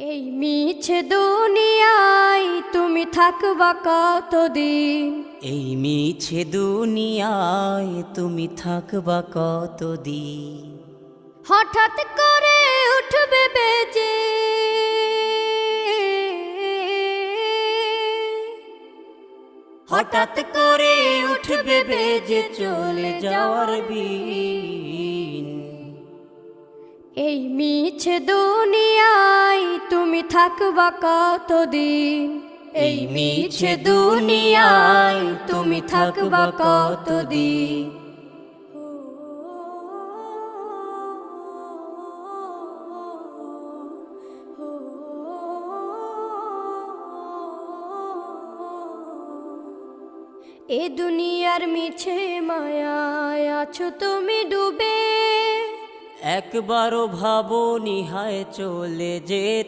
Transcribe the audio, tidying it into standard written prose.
এই মিছে দুনিয়ায় তুমি থাকবা কতদিন? এই মিছে দুনিয়ায় তুমি থাকবা কতদিন? হঠাৎ করে উঠবে বেজে হঠাৎ করে উঠবে বেজে চলে যাওয়ার বিন। এই মিছে দুনিয়ায় তুমি থাকবা কতদিন? এই মিছে দুনিয়ায় তুমি থাকবা কতদিন? এ দুনিয়ার মিছে মায়ায় আছো তুমি ডুবে, একবারও ভাবো নিহায় চলে যেতে।